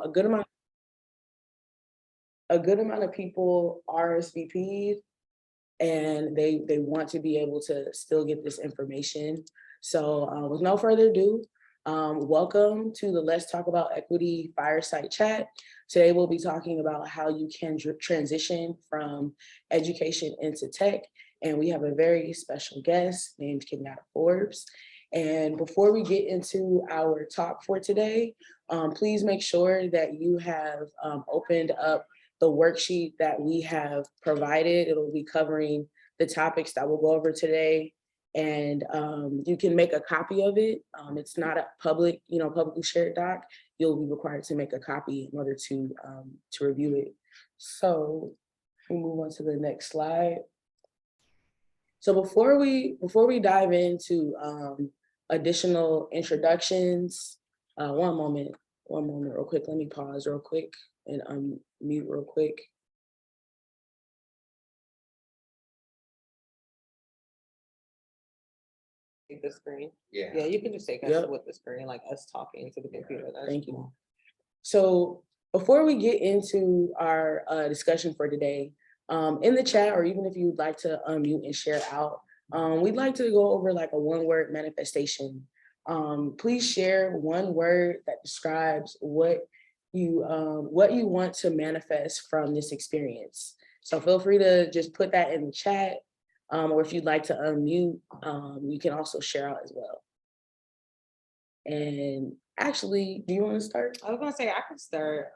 A good amount of people RSVP'd, and they want to be able to still get this information. So with no further ado, welcome to the Let's Talk About Equity Fireside Chat. Today we'll be talking about how you can transition from education into tech. And we have a very special guest named Kenyatta Forbes. And before we get into our talk for today, please make sure that you have opened up the worksheet that we have provided. It'll be covering the topics that we'll go over today. And you can make a copy of it. It's not a publicly shared doc. You'll be required to make a copy in order to review it. So we move on to the next slide. So before we dive into additional introductions, one moment real quick. Let me pause real quick and unmute real quick. The screen. Yeah, You can just take us with the screen, like us talking to the computer. Thank you. So before we get into our discussion for today, in the chat, or even if you'd like to unmute and share out, we'd like to go over like a one-word manifestation. Please share one word that describes what you want to manifest from this experience. So feel free to just put that in the chat. Or if you'd like to unmute, you can also share out as well. And actually, do you want to start? I was gonna say I could start.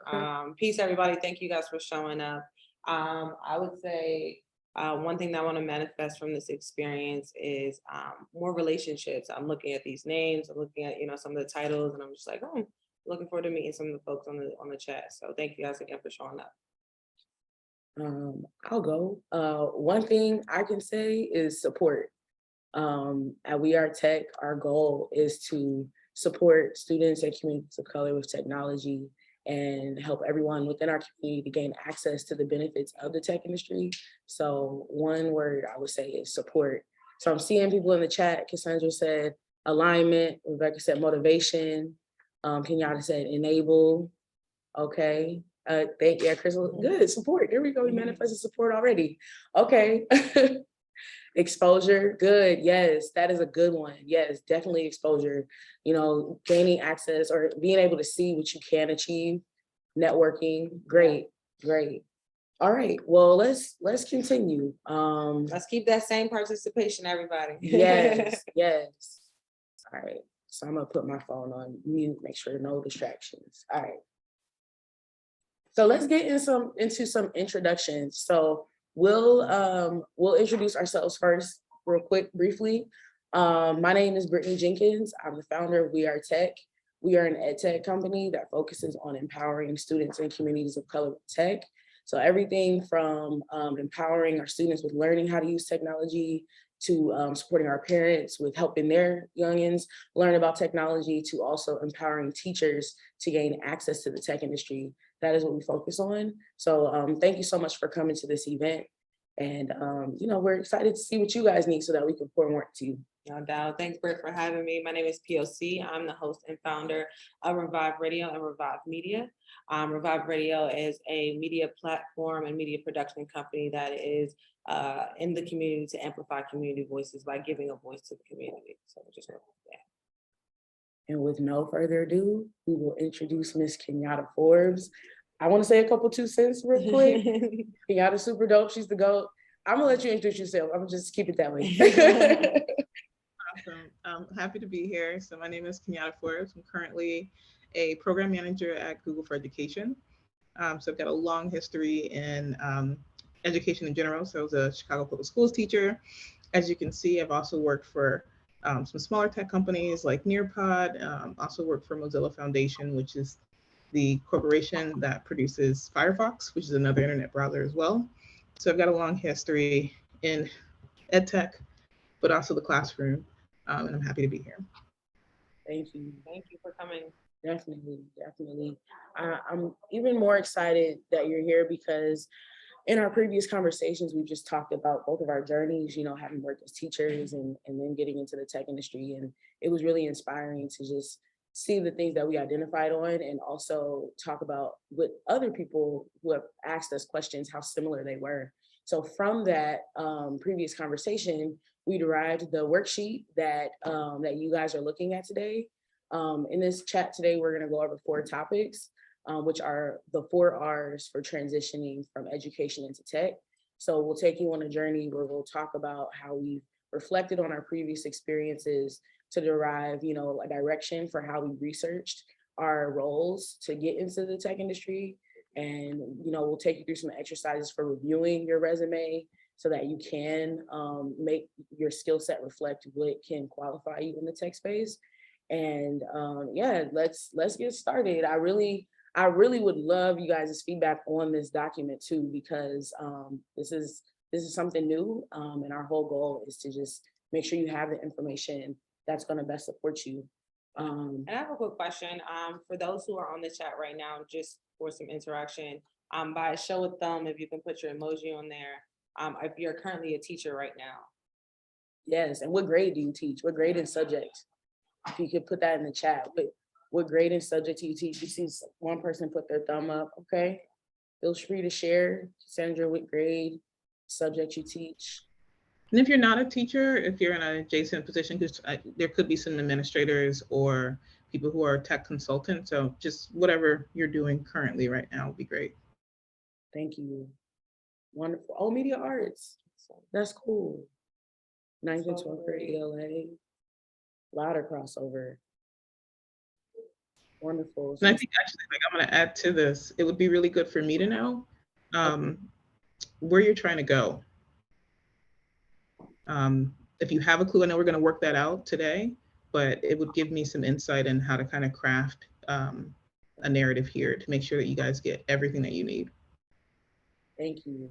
Peace, everybody. Thank you guys for showing up. I would say one thing that I want to manifest from this experience is more relationships. I'm looking at these names. I'm looking at some of the titles, and I'm just like, oh, looking forward to meeting some of the folks on the chat. So thank you guys again for showing up. I'll go. One thing I can say is support. At We Are Tech, our goal is to support students and communities of color with technology and help everyone within our community to gain access to the benefits of the tech industry. So one word I would say is support. So I'm seeing people in the chat. Cassandra said alignment. Rebecca said motivation. Kenyatta said enable. Okay. Thank you, Crystal. Good support. There we go. We manifested support already. Okay. Exposure. Good. Yes, that is a good one. Yes, definitely exposure. Gaining access or being able to see what you can achieve. Networking. Great. All right. Well, let's continue. Let's keep that same participation, everybody. Yes. All right. So I'm gonna put my phone on mute. Make sure no distractions. All right. So let's get into some introductions. So we'll introduce ourselves first real quick, briefly. My name is Brittany Jenkins. I'm the founder of We Are Tech. We are an EdTech company that focuses on empowering students and communities of color with tech. So everything from empowering our students with learning how to use technology to supporting our parents with helping their youngins learn about technology, to also empowering teachers to gain access to the tech industry. That is what we focus on. So thank you so much for coming to this event. And, we're excited to see what you guys need so that we can pour more into you. No doubt. Thanks, Britt, for having me. My name is POC. I'm the host and founder of Revive Radio and Revive Media. Revive Radio is a media platform and media production company that is in the community to amplify community voices by giving a voice to the community. So just that. And with no further ado, we will introduce Miss Kenyatta Forbes. I want to say a couple 2 cents real quick. Kenyatta's super dope. She's the GOAT. I'm gonna let you introduce yourself. I'm gonna just keep it that way. Awesome. I'm happy to be here. So my name is Kenyatta Forbes. I'm currently a program manager at Google for Education. So I've got a long history in education in general. So I was a Chicago Public Schools teacher. As you can see, I've also worked for some smaller tech companies like Nearpod. Also worked for Mozilla Foundation, which is the corporation that produces Firefox, which is another internet browser as well. So I've got a long history in EdTech, but also the classroom, and I'm happy to be here. Thank you. Thank you for coming. Definitely. I'm even more excited that you're here because in our previous conversations, we just talked about both of our journeys, having worked as teachers and then getting into the tech industry. And it was really inspiring to just see the things that we identified on and also talk about with other people who have asked us questions, how similar they were. So from that previous conversation, we derived the worksheet that that you guys are looking at today. In this chat today, we're going to go over 4 topics, which are the 4 R's for transitioning from education into tech. So we'll take you on a journey where we'll talk about how we've reflected on our previous experiences to derive, you know, a direction for how we researched our roles to get into the tech industry. And, you know, we'll take you through some exercises for reviewing your resume so that you can make your skill set reflect what can qualify you in the tech space. And yeah, let's get started. I really would love you guys' feedback on this document too, because this is something new, and our whole goal is to just make sure you have the information that's going to best support you. And I have a quick question for those who are on the chat right now, just for some interaction. By a show of thumb, if you can put your emoji on there, if you're currently a teacher right now. Yes, and what grade do you teach? What grade and subject? If you could put that in the chat, what grade and subject do you teach? You see one person put their thumb up, okay? Feel free to share. Sandra, what grade, subject you teach? And if you're not a teacher, if you're in an adjacent position, because there could be some administrators or people who are tech consultants. So just whatever you're doing currently right now would be great. Thank you. Wonderful. Oh, media arts. That's cool. 9th and 12th grade ELA. A lot of crossover. Wonderful. And I think actually, like, I'm going to add to this. It would be really good for me to know where you're trying to go. If you have a clue, I know we're going to work that out today, but it would give me some insight in how to kind of craft a narrative here to make sure that you guys get everything that you need. Thank you.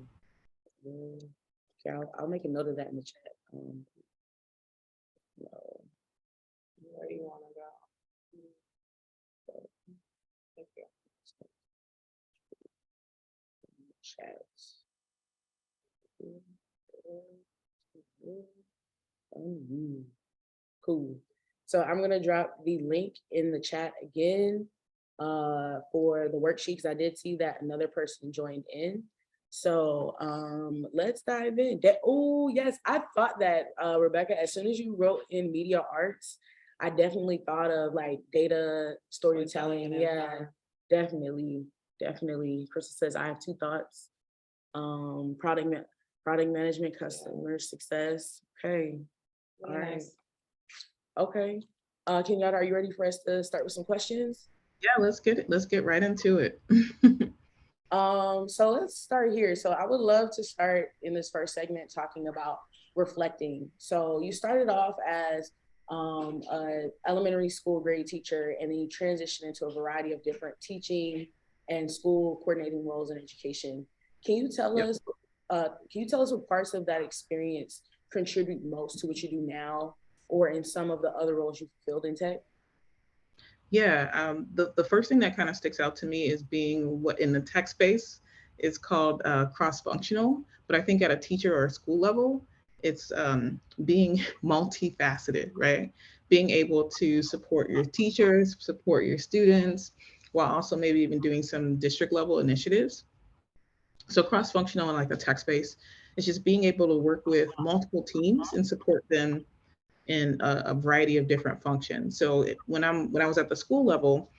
Okay, I'll make a note of that in the chat. No. Where do you want to go? Thank you. Chats. Cool. So I'm gonna drop the link in the chat again for the worksheet, because I did see that another person joined in. So let's dive in. Oh yes, I thought that Rebecca, as soon as you wrote in media arts, I definitely thought of like data storytelling. Yeah, definitely. Crystal says I have 2 thoughts. Product management, customer success. Okay. All right. Nice. Okay. Kenyatta, are you ready for us to start with some questions? Yeah, let's get right into it. So let's start here. So I would love to start in this first segment talking about reflecting. So you started off as an elementary school grade teacher, and then you transitioned into a variety of different teaching and school coordinating roles in education. Can you tell us what parts of that experience contribute most to what you do now, or in some of the other roles you've filled in tech? Yeah, the first thing that kind of sticks out to me is being what in the tech space is called cross-functional, but I think at a teacher or a school level, it's being multifaceted, right? Being able to support your teachers, support your students, while also maybe even doing some district level initiatives. So cross-functional in like the tech space is just being able to work with multiple teams and support them in a variety of different functions. So when I was at the school level,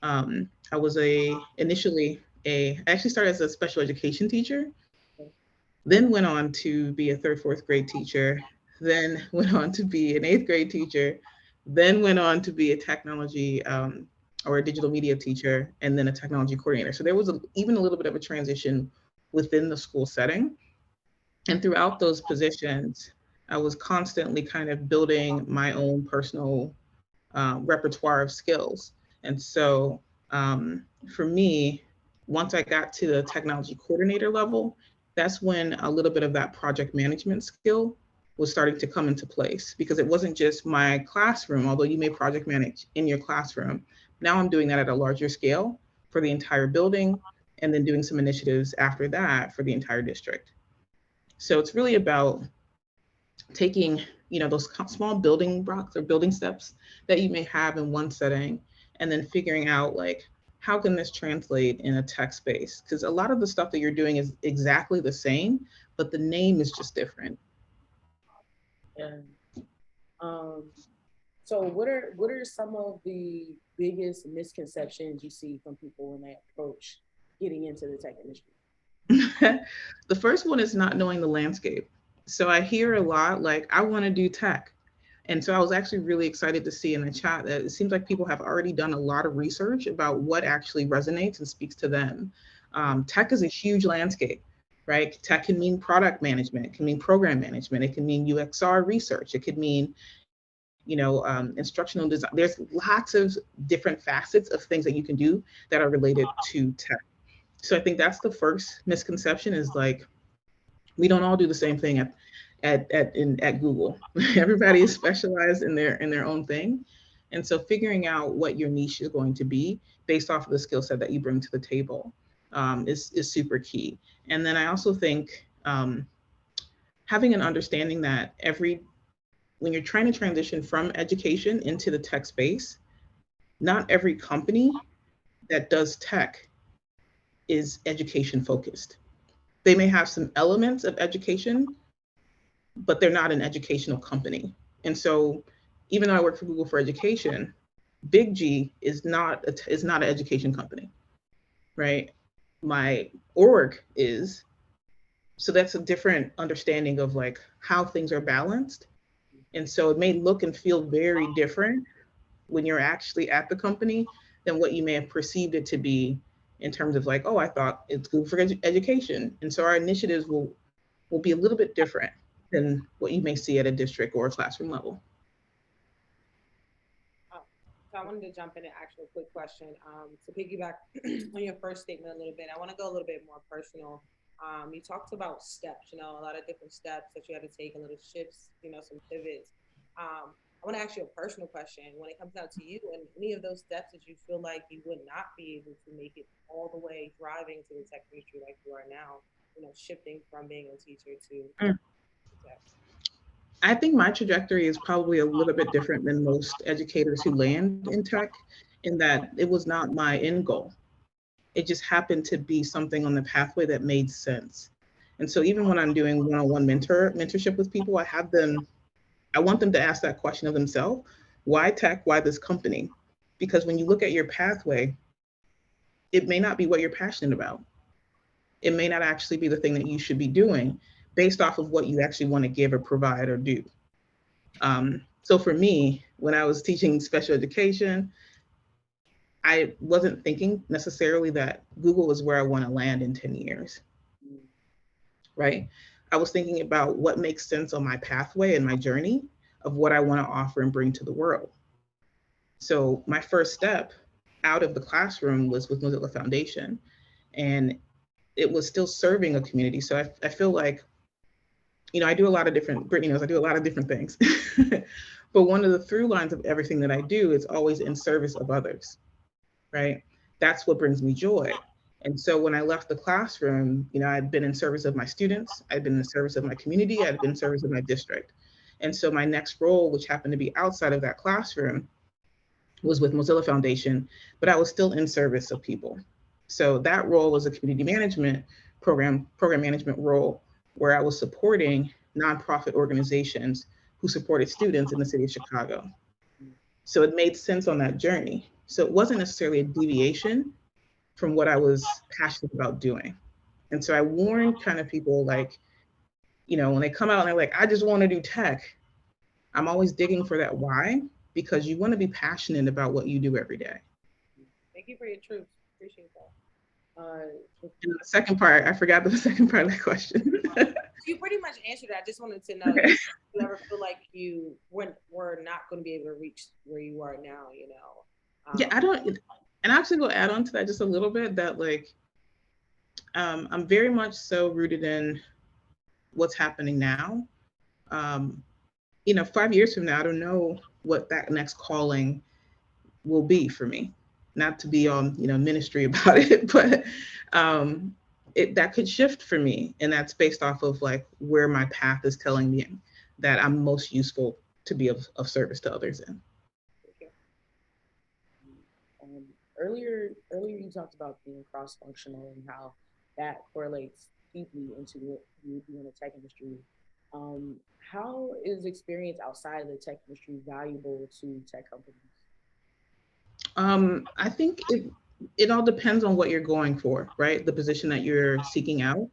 I was initially I actually started as a special education teacher, then went on to be a 3rd, 4th grade teacher, then went on to be an 8th grade teacher, then went on to be a technology or a digital media teacher, and then a technology coordinator. So there was even a little bit of a transition within the school setting. And throughout those positions, I was constantly kind of building my own personal repertoire of skills. And so for me, once I got to the technology coordinator level, that's when a little bit of that project management skill was starting to come into place, because it wasn't just my classroom, although you may project manage in your classroom. Now I'm doing that at a larger scale for the entire building, and then doing some initiatives after that for the entire district. So it's really about taking, those small building blocks or building steps that you may have in one setting, and then figuring out like, how can this translate in a tech space? Because a lot of the stuff that you're doing is exactly the same, but the name is just different. And so what are some of the biggest misconceptions you see from people when they approach getting into the tech industry? The first one is not knowing the landscape. So I hear a lot like, I want to do tech. And so I was actually really excited to see in the chat that it seems like people have already done a lot of research about what actually resonates and speaks to them. Tech is a huge landscape, right? Tech can mean product management, it can mean program management, it can mean UXR research, it could mean, instructional design. There's lots of different facets of things that you can do that are related to tech. So I think that's the first misconception is like, we don't all do the same thing at Google. Everybody is specialized in their own thing. And so figuring out what your niche is going to be based off of the skill set that you bring to the table is super key. And then I also think having an understanding that when you're trying to transition from education into the tech space, not every company that does tech is education focused. They may have some elements of education, but they're not an educational company. And so even though I work for Google for Education, Big G is not an education company, right? My org is. So that's a different understanding of like how things are balanced. And so it may look and feel very different when you're actually at the company than what you may have perceived it to be in terms of like, oh, I thought it's Google for Education. And so our initiatives will be a little bit different than what you may see at a district or a classroom level. So I wanted to jump in and ask you a quick question. To piggyback on your first statement a little bit, I want to go a little bit more personal. You talked about steps, a lot of different steps that you had to take, a little shifts, some pivots. I want to ask you a personal question. When it comes down to you and any of those steps that you feel like you would not be able to make it all the way driving to the tech industry like you are now, shifting from being a teacher to tech. I think my trajectory is probably a little bit different than most educators who land in tech, in that it was not my end goal. It just happened to be something on the pathway that made sense. And so even when I'm doing one-on-one mentorship with people, I want them to ask that question of themselves. Why tech? Why this company? Because when you look at your pathway, it may not be what you're passionate about. It may not actually be the thing that you should be doing based off of what you actually want to give or provide or do. So for me, when I was teaching special education, I wasn't thinking necessarily that Google is where I want to land in 10 years, right? I was thinking about what makes sense on my pathway and my journey of what I want to offer and bring to the world. So my first step out of the classroom was with Mozilla Foundation, and it was still serving a community. So I feel like, I do a lot of different, Brittany knows I do a lot of different things. But one of the through lines of everything that I do is always in service of others, right? That's what brings me joy. And so when I left the classroom, I'd been in service of my students, I'd been in service of my community, I'd been in service of my district. And so my next role, which happened to be outside of that classroom, was with Mozilla Foundation, but I was still in service of people. So that role was a community management program management role where I was supporting nonprofit organizations who supported students in the city of Chicago. So it made sense on that journey. So it wasn't necessarily a deviation from what I was passionate about doing. And so I warn kind of people like, when they come out and they're like, I just want to do tech, I'm always digging for that why, because you want to be passionate about what you do every day. Thank you for your truth. Appreciate that. And the second part, I forgot the second part of that question. You pretty much answered it. I just wanted to know if you ever feel like you were not going to be able to reach where you are now, Yeah, I don't, and actually will add on to that just a little bit that like, I'm very much so rooted in what's happening now. 5 years from now, I don't know what that next calling will be for me. Not to be on, ministry about it, but that could shift for me. And that's based off of like where my path is telling me that I'm most useful to be of service to others in. earlier you talked about being cross-functional and how that correlates deeply into what you would do in the tech industry. How is experience outside of the tech industry valuable to tech companies? I think it all depends on what you're going for, right? The position that you're seeking out.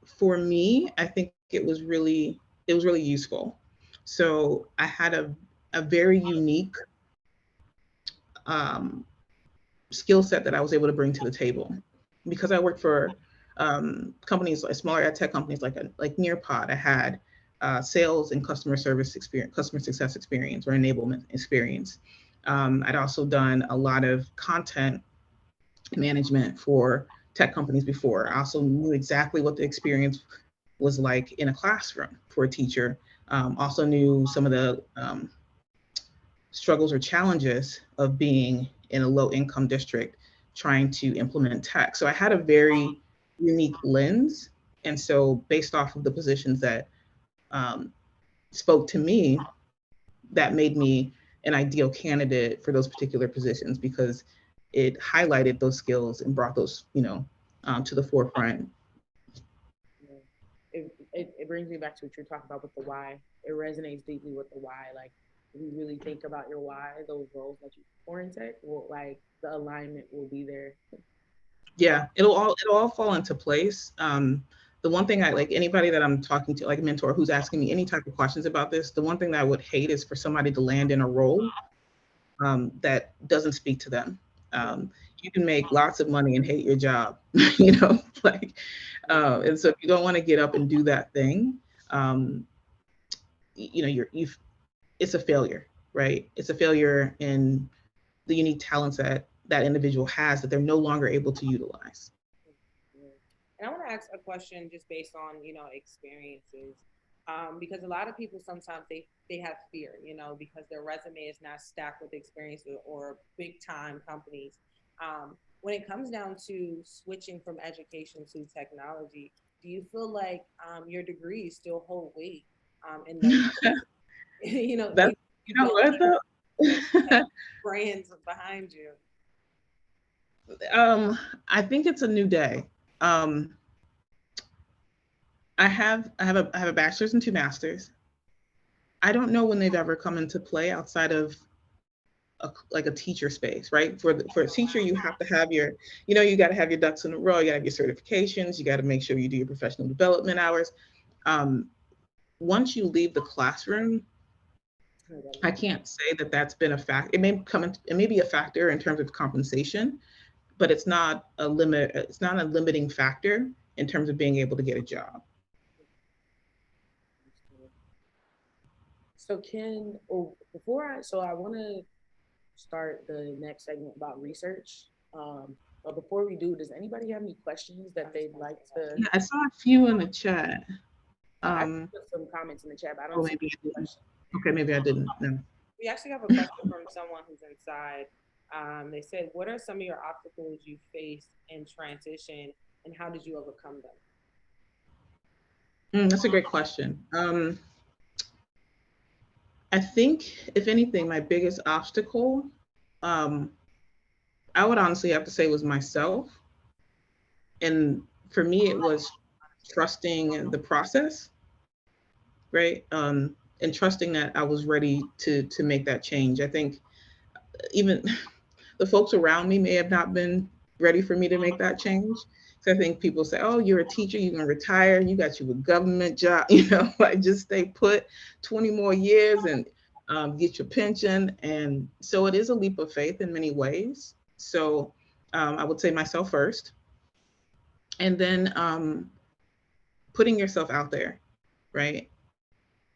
For me, I think it was really useful. So I had a very unique um, skill set that I was able to bring to the table because I worked for companies like smaller ed tech companies like Nearpod. I had sales and customer service experience, customer success experience, or enablement experience. I'd also done a lot of content management for tech companies before. I also knew exactly what the experience was like in a classroom for a teacher. Also knew some of the struggles or challenges of being in a low income district trying to implement tech. So I had a very unique lens. And so, based off of the positions that um, spoke to me, that made me an ideal candidate for those particular positions because it highlighted those skills and brought those, to the forefront. Yeah. It brings me back to what you're talking about with the why. It resonates deeply with the why. Like, if you really think about your why, those roles that you for in tech will, like, the alignment will be there. Yeah, it'll all fall into place. The one thing I like anybody that I'm talking to, like a mentor who's asking me any type of questions about this, the one thing that I would hate is for somebody to land in a role that doesn't speak to them. You can make lots of money and hate your job, like, and so if you don't want to get up and do that thing, um, you've it's a failure, right? It's a failure in the unique talents that that individual has that they're no longer able to utilize. And I want to ask a question just based on, experiences. Because a lot of people sometimes they have fear, because their resume is not stacked with experiences or big time companies. When it comes down to switching from education to technology, do you feel like your degrees still hold weight in those, That even you you know don't what have though? brands behind you? I think it's a new day. Um, I have a bachelor's and two masters. I don't know when they've ever come into play outside of like a teacher space, right? For a teacher, you have to have you got to have your ducks in a row. You got to have your certifications. You got to make sure you do your professional development hours. Um, Once you leave the classroom, I can't say that that's been a fact. It may be a factor in terms of compensation, but it's not a limit. It's not a limiting factor in terms of being able to get a job. So Ken, so I want to start the next segment about research. But before we do, does anybody have any questions that they'd like to? Yeah, I saw a few in the chat. I Um, put some comments in the chat, but I oh, don't see maybe I any didn't. questions. Okay, maybe I didn't. No. We actually have a question from someone who's inside. They said, "What are some of your obstacles you faced in transition, and how did you overcome them?" That's a great question. I think, if anything, my biggest obstacle, um, I would honestly have to say, was myself. And for me, it was trusting the process, right? And trusting that I was ready to make that change. I think even the folks around me may have not been ready for me to make that change. So I think people say, "Oh, you're a teacher, you're gonna retire, you got you a government job, like just stay put 20 more years and get your pension." And so it is a leap of faith in many ways. So I would say myself first, and then putting yourself out there, right?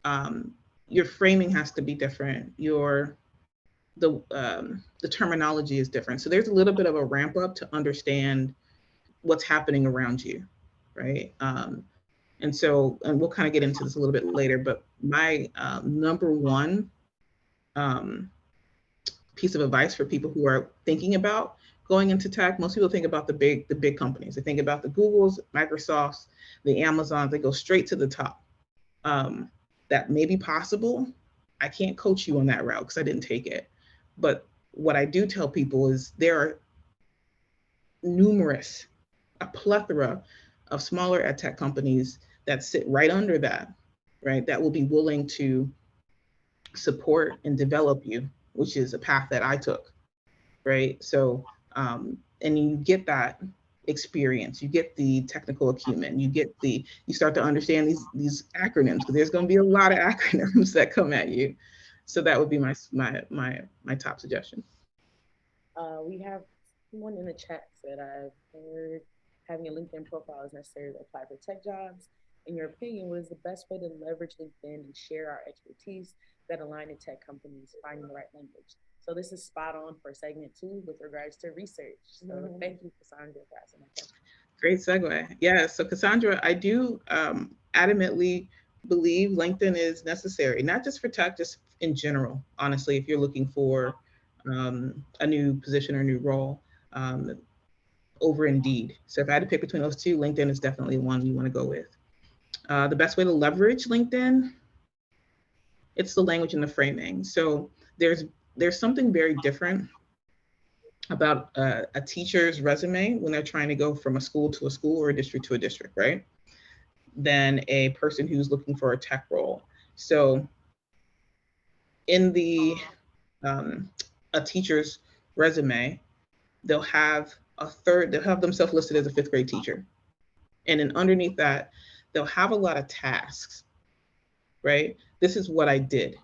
Um, your framing has to be different. The terminology is different. So there's a little bit of a ramp up to understand what's happening around you, right? And we'll kind of get into this a little bit later, but my number one um, piece of advice for people who are thinking about going into tech, most people think about the big companies. They think about the Googles, Microsofts, the Amazons. They go straight to the top. Um, that may be possible. I can't coach you on that route because I didn't take it. But what I do tell people is there are a plethora of smaller ed tech companies that sit right under that, right? That will be willing to support and develop you, which is a path that I took, right? So, and you get that experience, you get the technical acumen, you start to understand these acronyms, because there's going to be a lot of acronyms that come at you. So that would be my top suggestion. We have someone in the chat said, I've heard having a LinkedIn profile is necessary to apply for tech jobs. In your opinion, what is the best way to leverage LinkedIn and share our expertise that align to tech companies finding the right language? So this is spot on for segment 2 with regards to research. So thank you, Cassandra, for asking that question. Great segue. Yeah, so Cassandra, I do adamantly believe LinkedIn is necessary, not just for tech, just in general, honestly, if you're looking for a new position or new role over Indeed. So if I had to pick between those two, LinkedIn is definitely one you want to go with. The best way to leverage LinkedIn, it's the language and the framing. So there's something very different about a teacher's resume when they're trying to go from a school to a school or a district to a district, right? Than a person who's looking for a tech role. So in a teacher's resume, they'll have themselves listed as a 5th grade teacher. And then underneath that, they'll have a lot of tasks, right? This is what I did,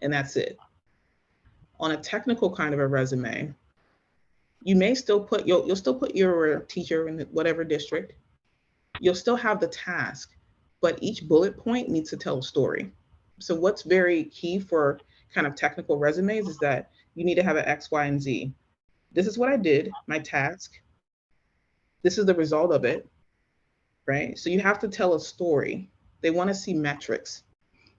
and that's it. On a technical kind of a resume, you may still put, you'll still put your teacher in whatever district. You'll still have the task, but each bullet point needs to tell a story. So what's very key for kind of technical resumes is that you need to have an X, Y, and Z. This is what I did, my task. This is the result of it, right? So you have to tell a story. They want to see metrics.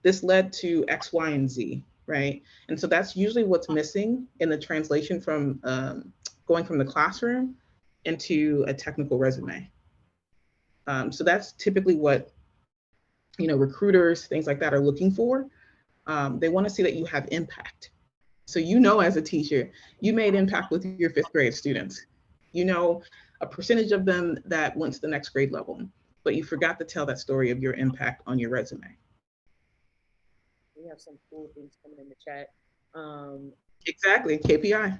This led to X, Y, and Z, right? And so that's usually what's missing in the translation from going from the classroom into a technical resume. So that's typically what, recruiters, things like that are looking for. They want to see that you have impact. So, as a teacher, you made impact with your 5th grade students. A percentage of them that went to the next grade level, but you forgot to tell that story of your impact on your resume. We have some cool things coming in the chat. Exactly, KPI.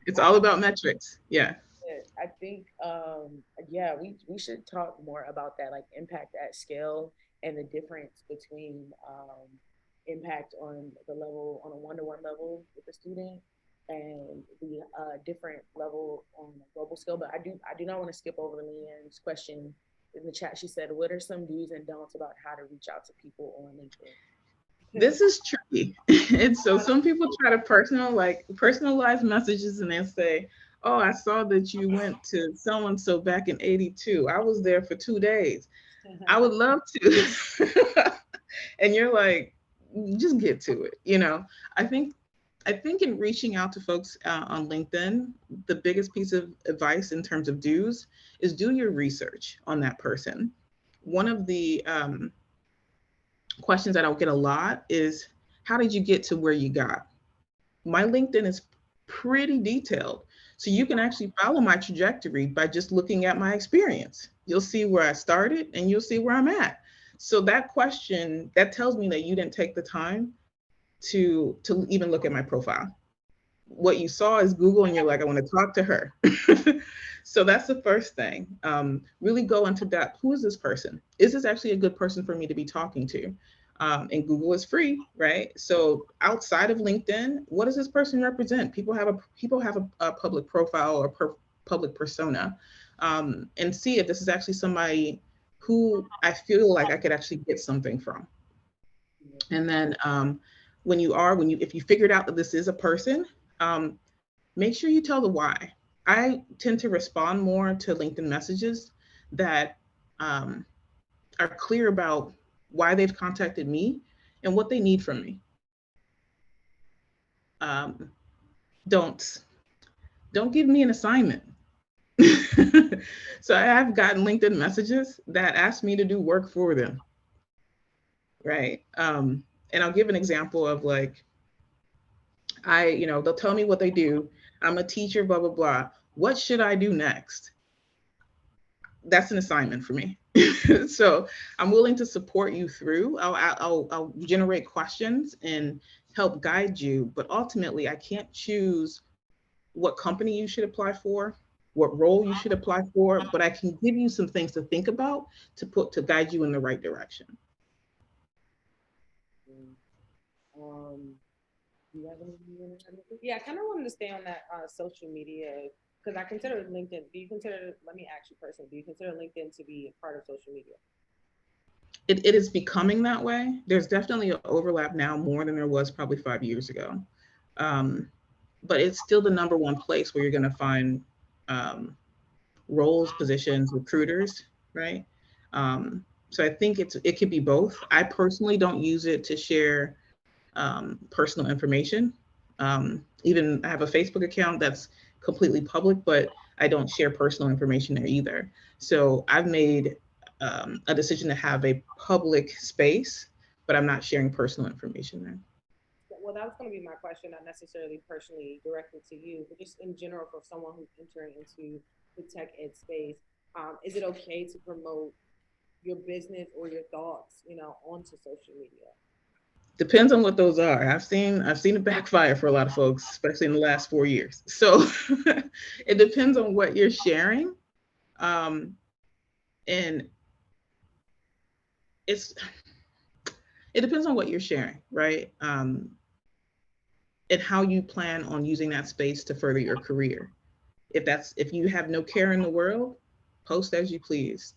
It's all about metrics. Yeah. I think, we should talk more about that, like impact at scale and the difference between impact on a one-to-one level with the student and the different level on a global scale. But I do not want to skip over Leanne's question in the chat. She said, what are some do's and don'ts about how to reach out to people on LinkedIn? This is tricky. And so some people try to personalize messages, and they say, oh, I saw that you went to so-and-so back in 82. I was there for 2 days. I would love to. And you're like, just get to it. I think in reaching out to folks on LinkedIn, the biggest piece of advice in terms of do's is do your research on that person. One of the questions that I'll get a lot is, how did you get to where you got? My LinkedIn is pretty detailed. So you can actually follow my trajectory by just looking at my experience. You'll see where I started and you'll see where I'm at. So that question, that tells me that you didn't take the time to even look at my profile. What you saw is Google and you're like, I want to talk to her. So that's the first thing. Really go into depth. Who is this person? Is this actually a good person for me to be talking to? And Google is free, right? So outside of LinkedIn, what does this person represent? People have a public profile or public persona, and see if this is actually somebody who I feel like I could actually get something from. And then if you figured out that this is a person, make sure you tell the why. I tend to respond more to LinkedIn messages that are clear about why they've contacted me and what they need from me. Don't give me an assignment. So I have gotten LinkedIn messages that ask me to do work for them, right? And I'll give an example of They'll tell me what they do. I'm a teacher, blah, blah, blah. What should I do next? That's an assignment for me. So I'm willing to support you through. I'll generate questions and help guide you, but ultimately I can't choose what company you should apply for, what role you should apply for, but I can give you some things to think about to guide you in the right direction. Do you have anything? Yeah, I kind of wanted to stay on that social media because I consider LinkedIn. Let me ask you personally, do you consider LinkedIn to be a part of social media? It is becoming that way. There's definitely an overlap now more than there was probably 5 years ago. Um, but it's still the number one place where you're going to find um, roles, positions, recruiters, right? So I think it could be both. I personally don't use it to share personal information. Even I have a Facebook account that's completely public, but I don't share personal information there either. So I've made a decision to have a public space, but I'm not sharing personal information there. Well, that was going to be my question, not necessarily personally directed to you, but just in general for someone who's entering into the tech ed space. Is it okay to promote your business or your thoughts, onto social media? Depends on what those are. I've seen it backfire for a lot of folks, especially in the last 4 years. So it depends on what you're sharing. Um, and it's it depends on what you're sharing, right? And how you plan on using that space to further your career. If you have no care in the world, post as you please.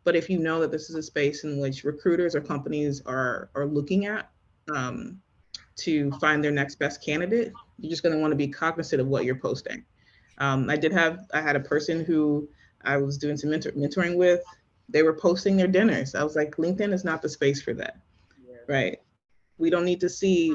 But if you know that this is a space in which recruiters or companies are looking at um, to find their next best candidate, you're just going to want to be cognizant of what you're posting. I had a person who I was doing some mentoring with. They were posting their dinners. I was like, LinkedIn is not the space for that, Yeah. right? We don't need to see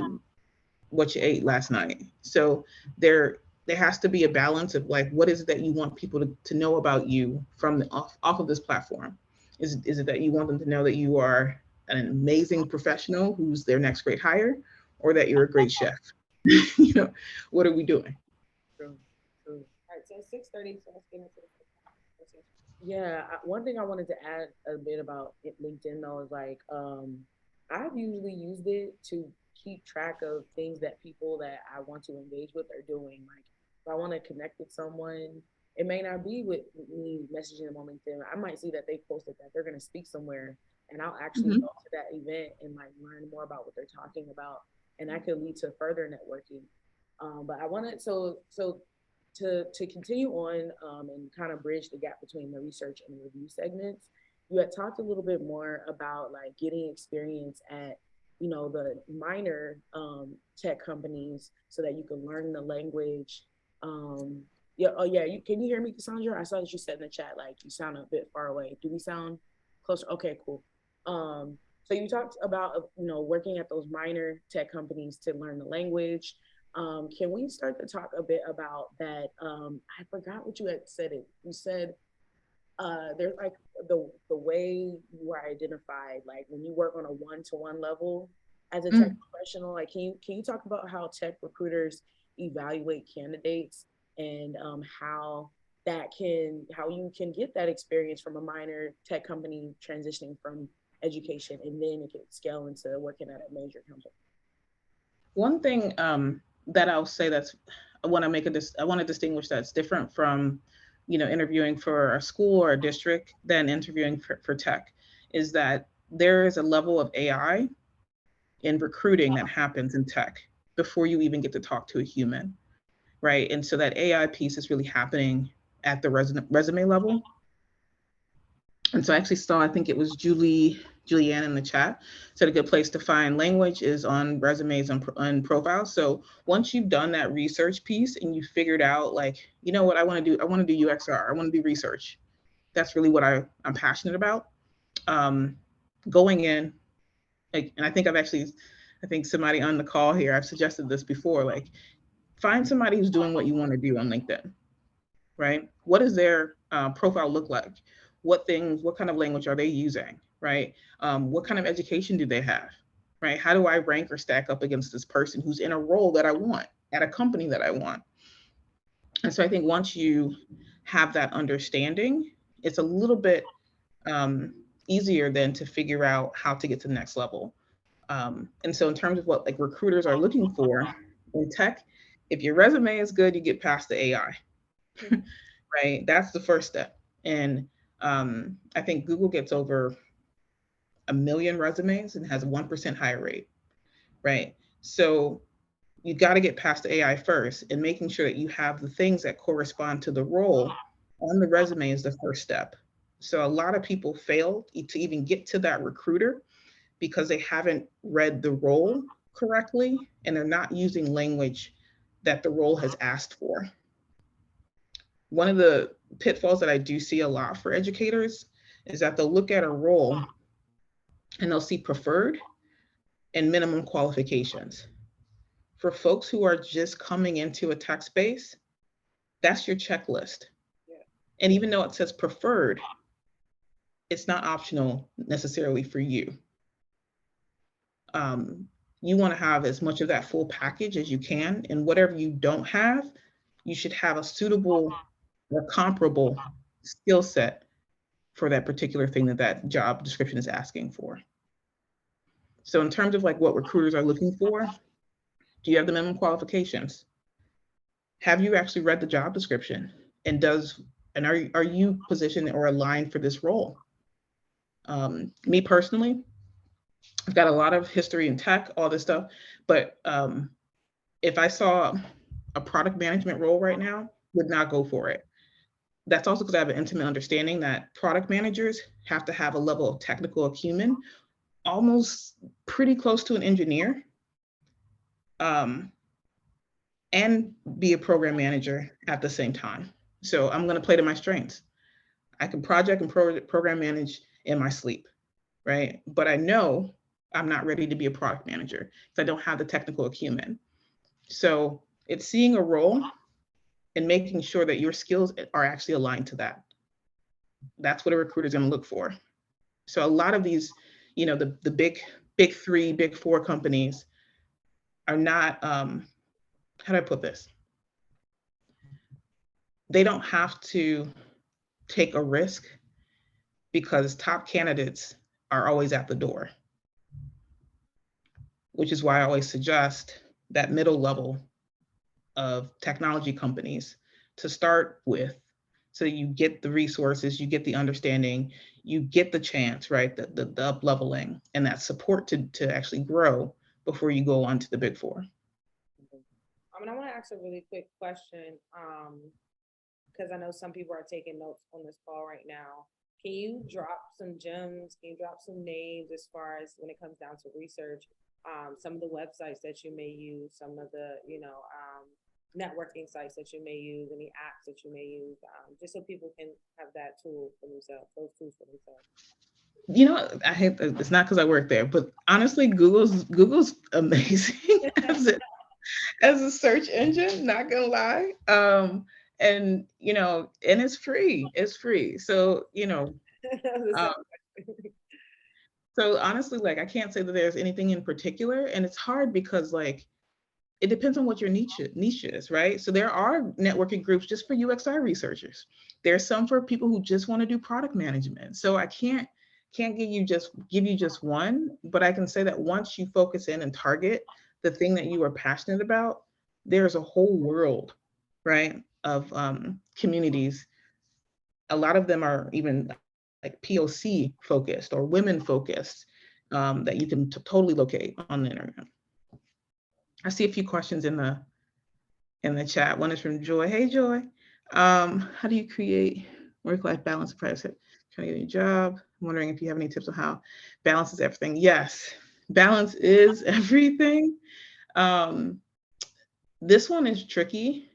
what you ate last night. So there has to be a balance of like, what is it that you want people to know about you from off of this platform? Is it that you want them to know that you are an amazing professional who's their next great hire, or that you're a great chef? you know, what are we doing? True, true. All right, so 6:30, so let's get into the conversation. Yeah, one thing I wanted to add a bit about LinkedIn though is like I've usually used it to keep track of things that people that I want to engage with are doing. Like if I want to connect with someone, it may not be with me messaging them on LinkedIn. I might see that they posted that they're going to speak somewhere, and I'll actually Mhm. go to that event and like learn more about what they're talking about, and that could lead to further networking. But I wanted to continue on and kind of bridge the gap between the research and review segments. You had talked a little bit more about like getting experience at the minor tech companies so that you can learn the language. Yeah, oh yeah, can you hear me, Cassandra? I saw that you said in the chat like you sound a bit far away. Do we sound closer? Okay, cool. So you talked about working at those minor tech companies to learn the language. Can we start to talk a bit about that? I forgot what you had said. You said there's like the way you are identified, like when you work on a one-to-one level as a tech Mm. professional. Like, can you talk about how tech recruiters evaluate candidates and how you can get that experience from a minor tech company transitioning from education, and then it can scale into working at a major company. One thing that I'll say that's I want to distinguish that's different from, interviewing for a school or a district than interviewing for tech, is that there is a level of AI in recruiting that happens in tech before you even get to talk to a human, right? And so that AI piece is really happening at the resume level. And so I actually saw, I think it was Julianne in the chat, said a good place to find language is on resumes and profiles. So once you've done that research piece and you figured out like, you know what I want to do, I want to do UXR, I want to do research. That's really what I'm passionate about. Um, Going in, like, and I think somebody on the call here, I've suggested this before, like find somebody who's doing what you want to do on LinkedIn, right? What does their profile look like? What kind of language are they using, right? What kind of education do they have, right? How do I rank or stack up against this person who's in a role that I want at a company that I want. And so I think once you have that understanding, it's a little bit easier then to figure out how to get to the next level. And so in terms of what like recruiters are looking for in tech, if your resume is good, you get past the AI, right? That's the first step. And I think Google gets over 1 million resumes and has a 1% hire rate, right? So you got to get past the AI first, and making sure that you have the things that correspond to the role on the resume is the first step. So a lot of people fail to even get to that recruiter because they haven't read the role correctly and they're not using language that the role has asked for. One of the pitfalls that I do see a lot for educators is that they'll look at a role and they'll see preferred and minimum qualifications. For folks who are just coming into a tech space, that's your checklist. Yeah. And even though it says preferred, it's not optional necessarily for you. You want to have as much of that full package as you can, and whatever you don't have, you should have a suitable or comparable skill set for that particular thing that that job description is asking for. So in terms of like what recruiters are looking for, do you have the minimum qualifications? Have you actually read the job description? And are you positioned or aligned for this role? Me personally, I've got a lot of history in tech, all this stuff, but if I saw a product management role right now, would not go for it. That's also because I have an intimate understanding that product managers have to have a level of technical acumen, almost pretty close to an engineer, and be a program manager at the same time. So I'm going to play to my strengths. I can project and program manage in my sleep, right? But I know I'm not ready to be a product manager because I don't have the technical acumen. So it's seeing a role and making sure that your skills are actually aligned to that. That's what a recruiter is going to look for. So a lot of these, you know, the big 3, big 4 companies are not, how do I put this? They don't have to take a risk because top candidates are always at the door, which is why I always suggest that middle level of technology companies to start with, so you get the resources, you get the understanding, you get the chance, right? The up leveling and that support to actually grow before you go on to the big 4. I want to ask a really quick question, because I know some people are taking notes on this call right now. Can you drop some gems? Can you drop some names as far as when it comes down to research? Some of the websites that you may use, some of the, networking sites that you may use, any apps that you may use, just so people can have that tool for themselves, those tools for themselves. You know, I hate that it's not because I work there, but honestly, Google's amazing as a search engine, not gonna lie. And and it's free. It's free. So, so honestly, like I can't say that there's anything in particular. And it's hard because like it depends on what your niche is, right? So there are networking groups just for UXI researchers. There's some for people who just want to do product management. So I can't give you just one, but I can say that once you focus in and target the thing that you are passionate about, there's a whole world, right, of communities. A lot of them are even like POC focused or women focused, that you can totally locate on the internet. I see a few questions in the chat. One is from Joy. Hey, Joy. How do you create work-life balance in private? Trying to get a job. I'm wondering if you have any tips on how balance is everything. Yes, balance is everything. This one is tricky.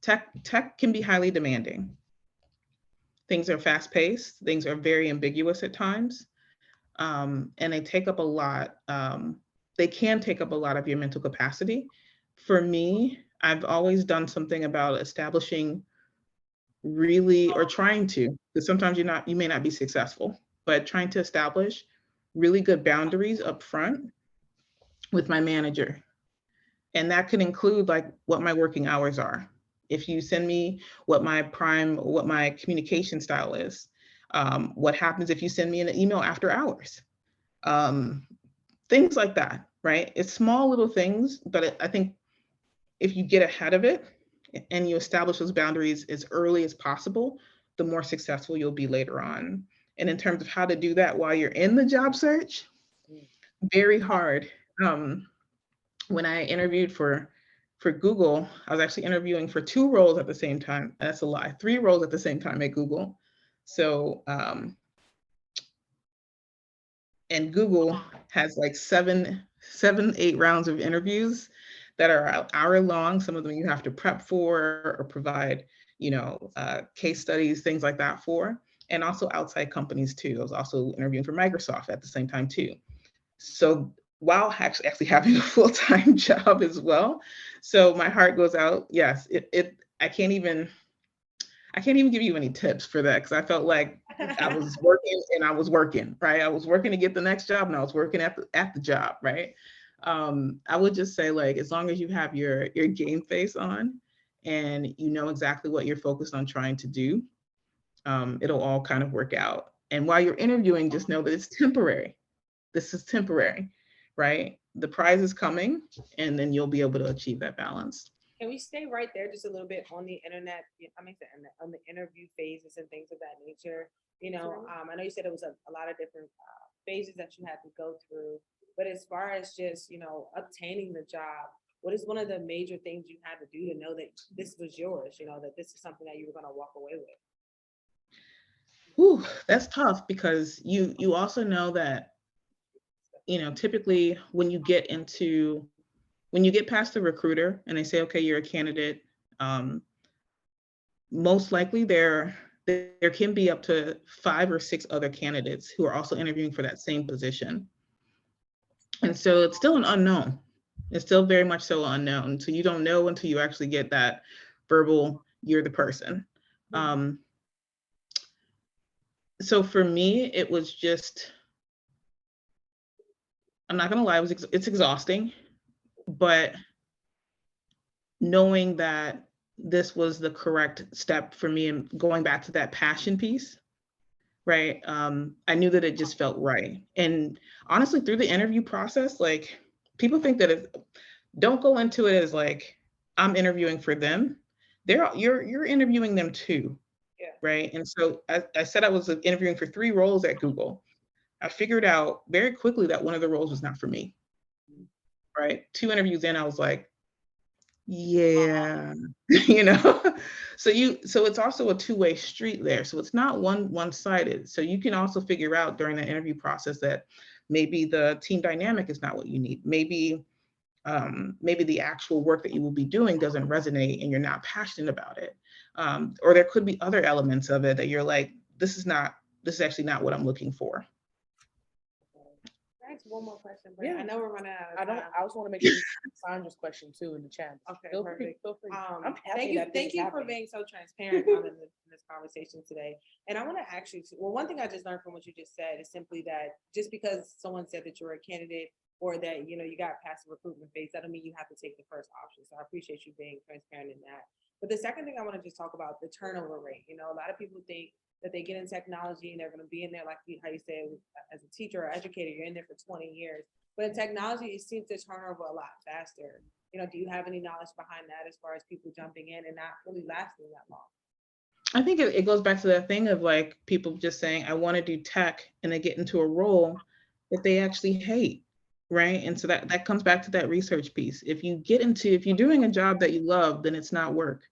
Tech can be highly demanding. Things are fast-paced. Things are very ambiguous at times, and they take up a lot. They can take up a lot of your mental capacity. For me, I've always done something about establishing or trying to, because sometimes you may not be successful, but trying to establish really good boundaries up front with my manager. And that could include like what my working hours are. If you send me what my communication style is, what happens if you send me an email after hours, things like that, right? It's small little things, but I think if you get ahead of it and you establish those boundaries as early as possible, the more successful you'll be later on. And in terms of how to do that while you're in the job search, very hard. When I interviewed for Google, I was actually interviewing for 2 roles at the same time. That's a lie, 3 roles at the same time at Google. So, and Google has like 7, 8 rounds of interviews that are hour long. Some of them you have to prep for or provide, case studies, things like that for, and also outside companies too. I was also interviewing for Microsoft at the same time too. So while actually having a full-time job as well. So my heart goes out. Yes, I can't even give you any tips for that, because I felt like I was working and I was working, right? I was working to get the next job and I was working at the job, right? I would just say, like, as long as you have your game face on and you know exactly what you're focused on trying to do, it'll all kind of work out. And while you're interviewing, just know that it's temporary. This is temporary, right? The prize is coming, and then you'll be able to achieve that balance. Can we stay right there just a little bit on the internet? On the interview phases and things of that nature. I know you said it was a lot of different phases that you had to go through, but as far as just obtaining the job, what is one of the major things you had to do to know that this was yours? That this is something that you were going to walk away with. Ooh, that's tough, because you also know that typically when you get past the recruiter and they say, okay, you're a candidate, most likely there can be up to 5 or 6 other candidates who are also interviewing for that same position. And so it's still an unknown. It's still very much so unknown. So you don't know until you actually get that verbal, you're the person. So for me, it was just, I'm not gonna lie, it's exhausting, but knowing that this was the correct step for me, and going back to that passion piece, right? I knew that it just felt right. And honestly, through the interview process, like, people think that don't go into it as like, I'm interviewing for them. You're interviewing them too, yeah. Right? And so I said I was interviewing for 3 roles at Google. I figured out very quickly that one of the roles was not for me, right? 2 interviews in, I was like, yeah, so it's also a 2-way street there. So it's not one-sided. So you can also figure out during the interview process that maybe the team dynamic is not what you need. Maybe the actual work that you will be doing doesn't resonate and you're not passionate about it. Or there could be other elements of it that you're like, this is actually not what I'm looking for. Can I ask one more question? Yeah. I know we're running out of time. I also want to make sure you Sandra's question too in the chat. Okay, Feel perfect. free. I'm happy that thank this you is for happening. being so transparent in this conversation today. And I want to ask you, one thing I just learned from what you just said is simply that just because someone said that you're a candidate or that you got past the recruitment phase, that doesn't mean you have to take the first option. So I appreciate you being transparent in that. But the second thing I want to just talk about, the turnover rate. A lot of people think that they get in technology and they're going to be in there, like how you said, as a teacher or educator, you're in there for 20 years. But in technology, it seems to turn over a lot faster. Do you have any knowledge behind that as far as people jumping in and not really lasting that long? I think it goes back to that thing of like people just saying, I want to do tech, and they get into a role that they actually hate, right? And so that comes back to that research piece. If you're doing a job that you love, then it's not work,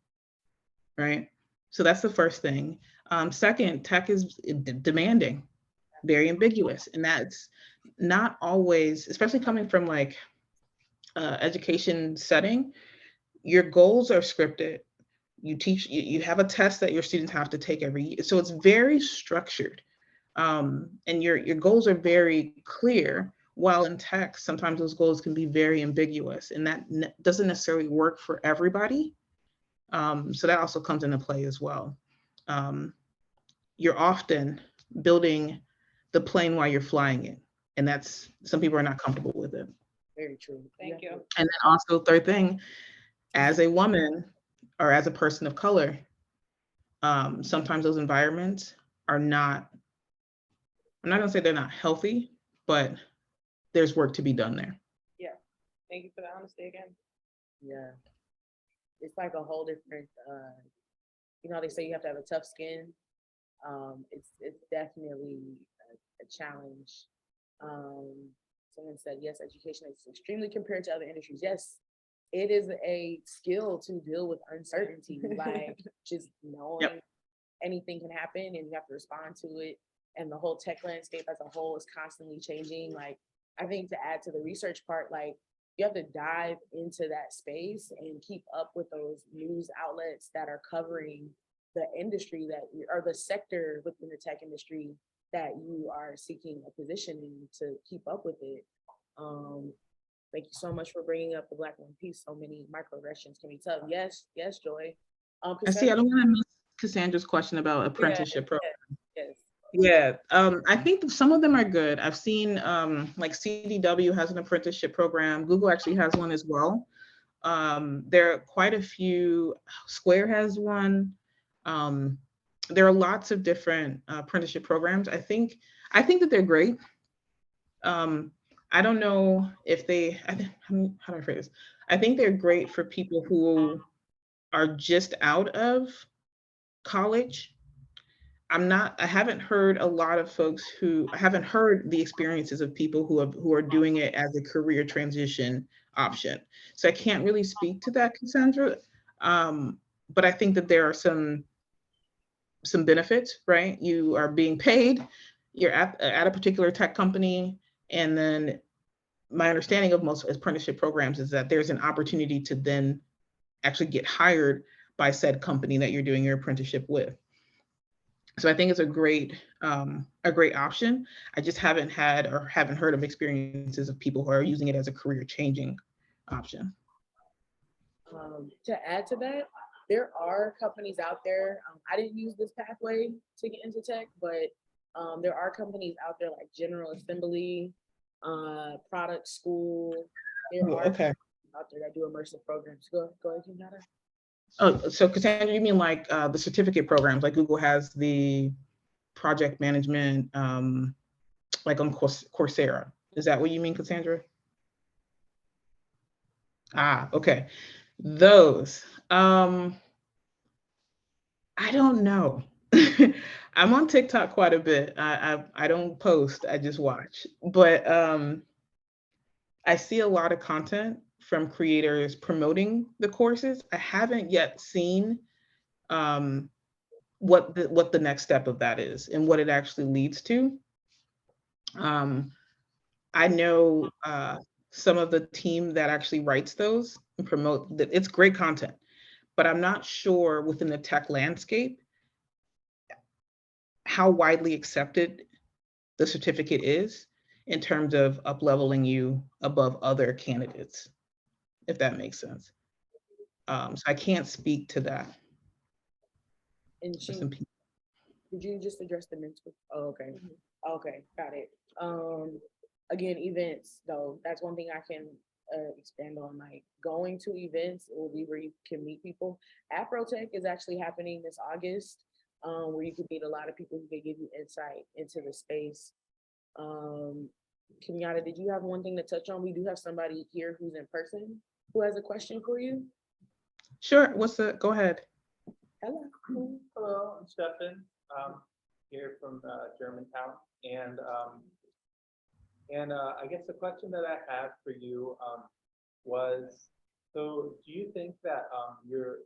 right? So that's the first thing. Second, tech is demanding, very ambiguous, and that's not always, especially coming from like education setting, your goals are scripted. You have a test that your students have to take every year. So it's very structured. And your goals are very clear, while in tech, sometimes those goals can be very ambiguous, and that doesn't necessarily work for everybody. So that also comes into play as well. You're often building the plane while you're flying it, and some people are not comfortable with it. Very true. Thank you. And then also third thing, as a woman or as a person of color, sometimes those environments are not, I'm not gonna say they're not healthy, but there's work to be done there. Yeah. Thank you for the honesty again. Yeah. It's like a whole different, you know, they say you have to have a tough skin. It's definitely a challenge. Someone said, yes, education is extremely compared to other industries. Yes, it is a skill to deal with uncertainty, like just knowing anything can happen and you have to respond to it. And the whole tech landscape as a whole is constantly changing. Like, I think to add to the research part, like you have to dive into that space and keep up with those news outlets that are covering the industry that or the sector within the tech industry that you are seeking a position in to keep up with it. Thank you so much for bringing up the Black woman piece. So many microaggressions can be tough. Yes, yes, Joy. I see. I don't want to miss Cassandra's question about apprenticeship program. Yes. Yeah, I think some of them are good. I've seen like CDW has an apprenticeship program. Google actually has one as well. There are quite a few. Square has one. There are lots of different apprenticeship programs. I think that they're great. I don't know if they. How do I phrase this? I think they're great for people who are just out of college. I haven't heard a lot of folks I haven't heard the experiences of people who are doing it as a career transition option. So I can't really speak to that, Cassandra. But I think that there are some benefits, right? You are being paid, you're at a particular tech company, and then my understanding of most apprenticeship programs is that there's an opportunity to then actually get hired by said company that you're doing your apprenticeship with. So I think it's a great option. I just haven't heard of experiences of people who are using it as a career changing option. To add to that, there are companies out there. I didn't use this pathway to get into tech, but there are companies out there like General Assembly, Product School. There are companies out there that do immersive programs. Go ahead, Kenyatta. Oh, so Cassandra, you mean like the certificate programs, like Google has the project management, like on Coursera. Is that what you mean, Cassandra? Ah, okay. Those. I don't know. I'm on TikTok quite a bit. I don't post, I just watch. But I see a lot of content from creators promoting the courses. I haven't yet seen what the next step of that is and what it actually leads to. I know some of the team that actually writes those and promote that. It's great content, but I'm not sure within the tech landscape how widely accepted the certificate is in terms of up-leveling you above other candidates, if that makes sense. So I can't speak to that. And did you just address the mentor? Oh, okay. Okay, got it. Again, events though, that's one thing I can expand on. Like going to events will be where you can meet people. Afrotech is actually happening this August, where you can meet a lot of people who can give you insight into the space. Kenyatta, did you have one thing to touch on? We do have somebody here who's in person who has a question for you. Sure. Go ahead. Hello. Hello, I'm Stefan, here from Germantown, and I guess the question that I had for you was, so do you think that your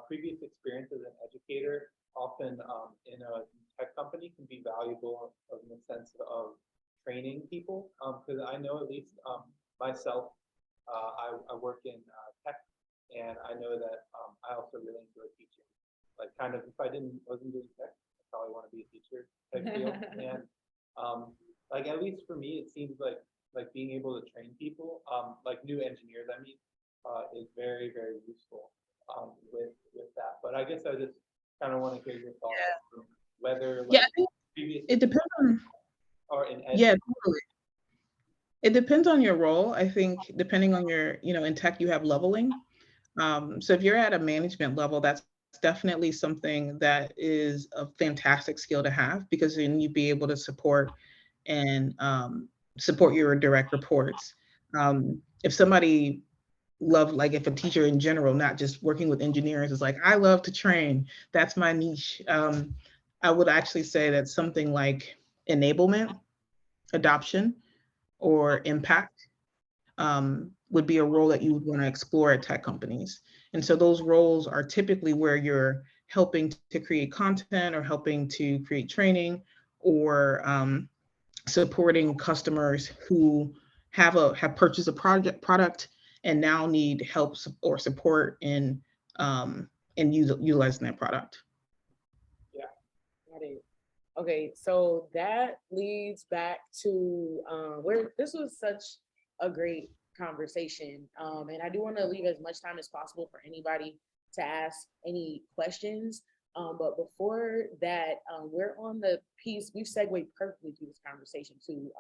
previous experience as an educator, often in a tech company, can be valuable in the sense of training people? Because I know at least myself, I work in tech, and I know that I also really enjoy teaching. Like kind of, if I wasn't doing tech, I probably want to be a teacher type deal. And like at least for me, it seems like being able to train people, like new engineers, I mean, is very, very useful with that. But I guess I just kind of want to hear your thoughts on whether like I think previous it depends on or in ed. totally. It depends on your role. I think depending on your, in tech, you have leveling. So if you're at a management level, that's definitely something that is a fantastic skill to have, because then you'd be able to support and support your direct reports. If somebody like if a teacher in general, not just working with engineers, is like, I love to train, that's my niche. I would actually say that something like enablement, adoption, or impact would be a role that you would want to explore at tech companies. And so those roles are typically where you're helping to create content, or helping to create training, or supporting customers who have purchased a product and now need help or support in utilizing that product. Got it. Okay, so that leads back to where this was such a great conversation. And I do want to leave as much time as possible for anybody to ask any questions. But before that, we're on the piece, we've segued perfectly through this conversation too.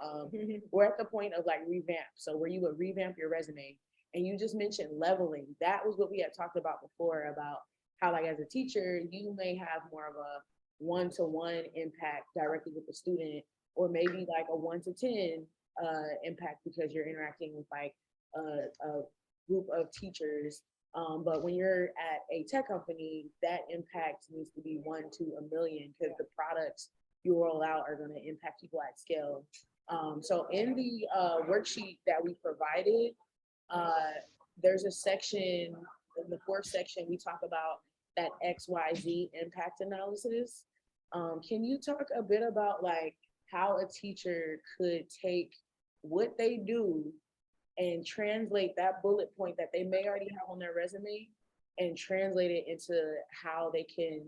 We're at the point of like revamp. So where you would revamp your resume, and you just mentioned leveling. That was what we had talked about before, about how like as a teacher, you may have more of a one-to-one impact directly with the student, or maybe like a 1 to 10 impact because you're interacting with like a group of teachers. But when you're at a tech company, that impact needs to be 1 to a million, because the products you roll out are going to impact people at scale. So in the worksheet that we provided, there's a section, in the 4th section, we talk about that XYZ impact analysis. Can you talk a bit about like how a teacher could take what they do and translate that bullet point that they may already have on their resume, and translate it into how they can,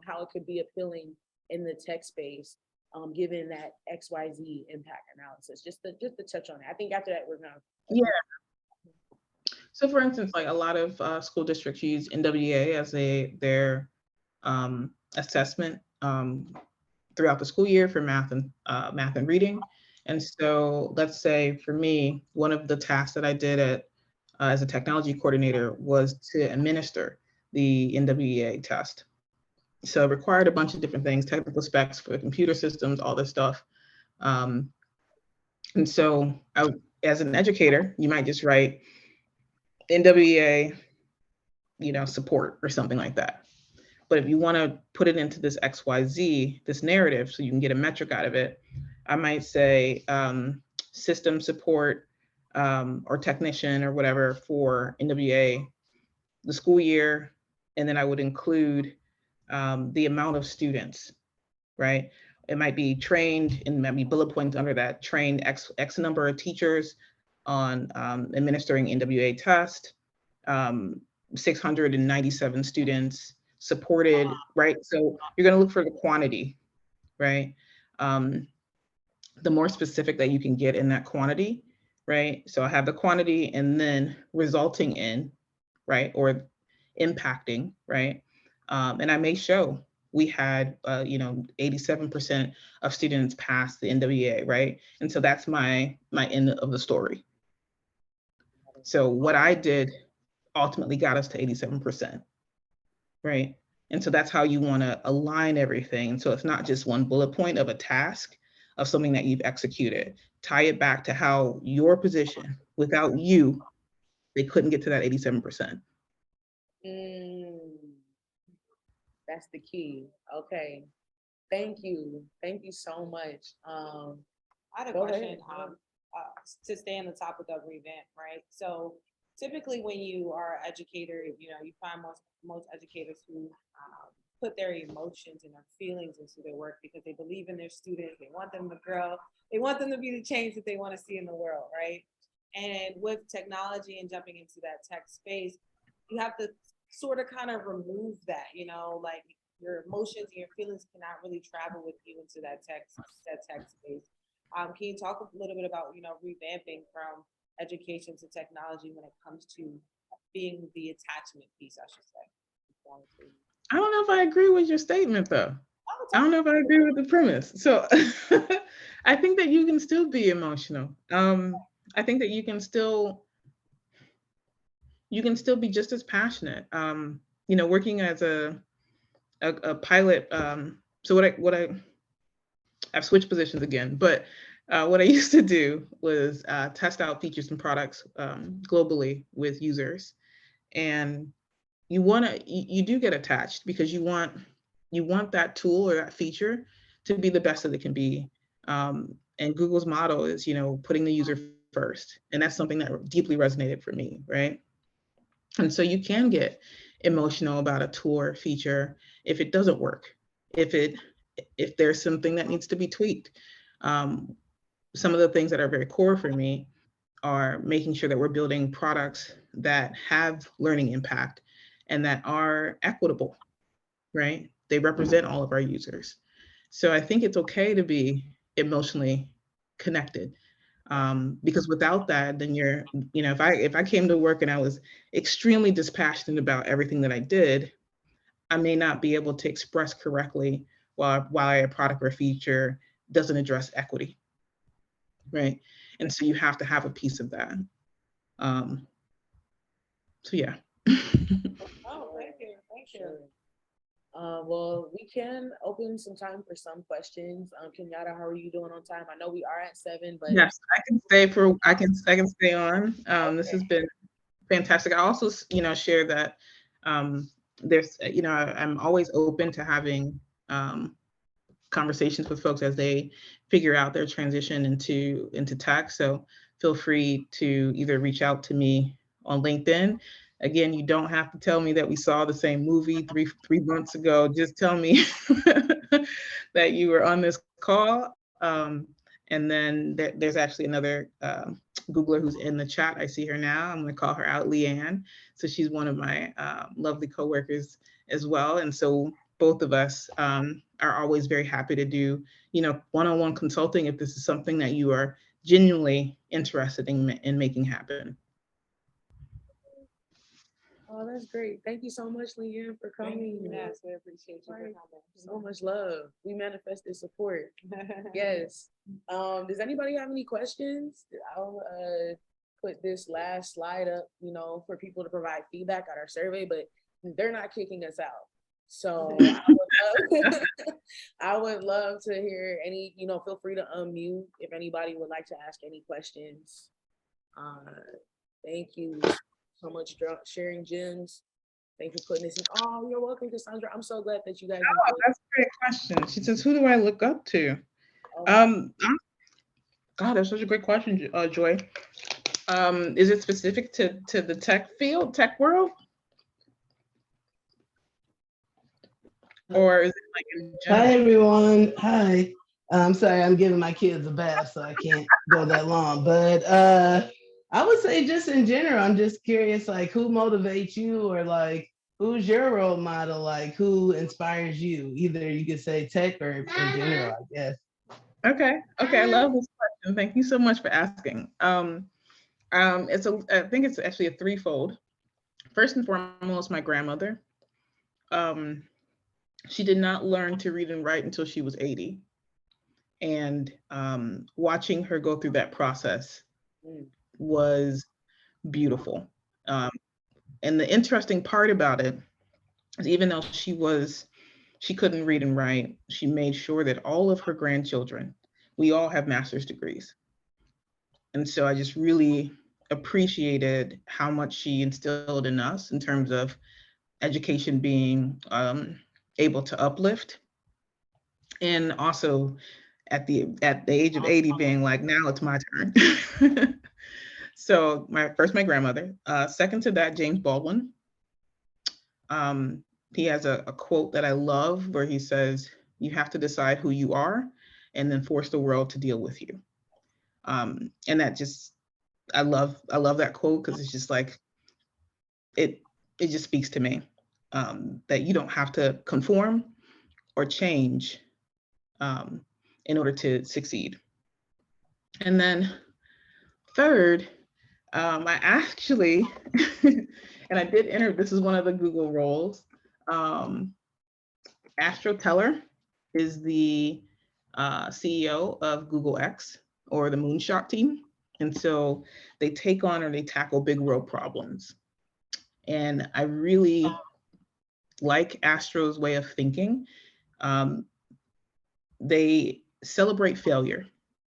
how it could be appealing in the tech space, given that XYZ impact analysis? Just to touch on it. I think after that we're gonna. Yeah. So for instance, like a lot of school districts use NWA as their assessment throughout the school year for math and reading. And so let's say for me, one of the tasks that I did as a technology coordinator was to administer the NWEA test. So it required a bunch of different things, technical specs for the computer systems, all this stuff. And so as an educator, you might just write NWEA, support or something like that. But if you want to put it into this XYZ, this narrative, so you can get a metric out of it, I might say system support or technician or whatever for NWA, the school year, and then I would include the amount of students, right? It might be trained, and maybe bullet points under that, trained X number of teachers on administering NWA test, 697 students supported, right? So you're going to look for the quantity, right? The more specific that you can get in that quantity, right? So I have the quantity and then resulting in, right? Or impacting, right? And I may show we had, 87% of students pass the NWA, right? And so that's my end of the story. So what I did ultimately got us to 87%, right? And so that's how you want to align everything. So it's not just one bullet point of a task of something that you've executed. Tie it back to how your position, without you, they couldn't get to that 87%. That's the key. Okay. Thank you. Thank you so much. I had a Go question ahead. to stay on the topic of revamp, right? So typically when you are an educator, you find most educators who put their emotions and their feelings into their work because they believe in their students. They want them to grow. They want them to be the change that they want to see in the world, right? And with technology and jumping into that tech space, you have to sort of kind of remove that, like your emotions and your feelings cannot really travel with you into that tech space. Can you talk a little bit about, revamping from education to technology when it comes to being the attachment piece, I should say? I don't know if I agree with your statement, though. I don't know if I agree with the premise. So I think that you can still be emotional. I think that you can still be just as passionate. Working as a pilot. So I've switched positions again, but what I used to do was test out features and products globally with users, and you do get attached because you want that tool or that feature to be the best that it can be. And Google's motto is, putting the user first, and that's something that deeply resonated for me, right? And so you can get emotional about a tool or feature if it doesn't work, if there's something that needs to be tweaked. Some of the things that are very core for me are making sure that we're building products that have learning impact and that are equitable, right? They represent all of our users. So I think it's okay to be emotionally connected, because without that, then if I came to work and I was extremely dispassionate about everything that I did, I may not be able to express correctly why a product or feature doesn't address equity, right? And so you have to have a piece of that. So yeah. Oh, thank you. Thank you. Sure. Well, we can open some time for some questions. Kenyatta, how are you doing on time? I know we are at 7, but Yes, I can stay on. This has been fantastic. I also, share that there's, I'm always open to having conversations with folks as they figure out their transition into tech. So feel free to either reach out to me on LinkedIn. Again, you don't have to tell me that we saw the same movie three months ago. Just tell me that you were on this call. And then there's actually another Googler who's in the chat. I see her now. I'm going to call her out, Leanne. So she's one of my lovely coworkers as well. And so both of us are always very happy to do, one-on-one consulting if this is something that you are genuinely interested in making happen. oh, that's great. Thank you so much, Leanne, for coming. Yes, we appreciate you for Right. coming. So much love. We manifested support. Yes. Does anybody have any questions? I'll put this last slide up, for people to provide feedback on our survey, but they're not kicking us out. So I would love to hear any, feel free to unmute if anybody would like to ask any questions. Thank you so much for sharing gems. Thank you for putting this in. Oh, you're welcome, Cassandra. I'm so glad that you guys. Oh, that's a great question. She says, who do I look up to? Oh, God, that's such a great question, Joy. Is it specific to the tech field, tech world? Or is it like in general? Hi, everyone. Hi. I'm sorry, I'm giving my kids a bath, so I can't go that long. But I would say just in general, I'm just curious, like, who motivates you, or like, who's your role model? Like, who inspires you? Either you could say tech or in general, I guess. Okay, I love this question. Thank you so much for asking. I think it's actually a threefold. First and foremost, my grandmother. She did not learn to read and write until she was 80. And watching her go through that process was beautiful. And the interesting part about it is, even though she couldn't read and write, she made sure that all of her grandchildren, we all have master's degrees. And so I just really appreciated how much she instilled in us in terms of education being able to uplift, and also at the age of 80 being like, now it's my turn. So my grandmother. Second to that, James Baldwin. He has a quote that I love where he says, you have to decide who you are and then force the world to deal with you. And that just, I love that quote, because it's just like, it just speaks to me, that you don't have to conform or change in order to succeed. And then third, I actually, and I did enter, this is one of the Google roles. Astro Teller is the CEO of Google X, or the Moonshot team. And so they take on or they tackle big world problems. And I really like Astro's way of thinking. Um, they celebrate failure.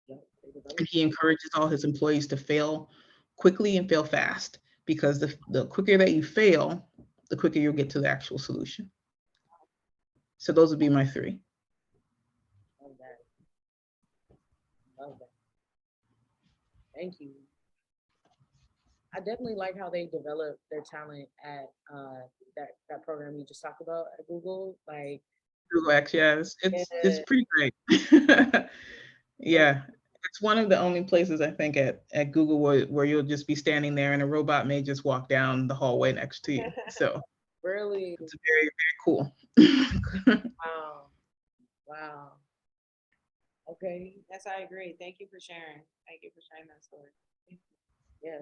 And he encourages all his employees to fail quickly and fail fast, because the quicker that you fail, the quicker you'll get to the actual solution. So those would be my three. Love that. Love that. Thank you. I definitely like how they develop their talent at that program you just talked about at Google. Like, Google X, yes, it's yeah, pretty great. Yeah, it's one of the only places I think at Google where you'll just be standing there and a robot may just walk down the hallway next to you. So really, it's very, very cool. wow, wow. Okay, Yes, I agree. Thank you for sharing. Thank you for sharing that story. yeah.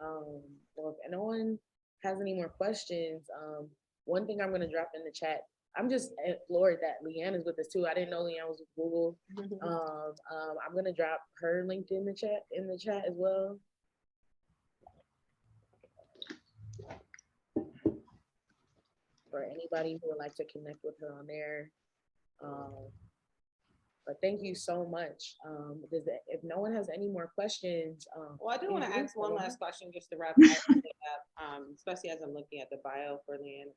Well, if no one has any more questions, one thing I'm gonna drop in the chat. I'm just floored that Leanne is with us too. I didn't know Leanne was with Google. I'm gonna drop her link in the chat as well. For anybody who would like to connect with her on there. But thank you so much. If no one has any more questions, Well, I do want to ask one last question just to wrap everything up, especially as I'm looking at the bio for Leanne.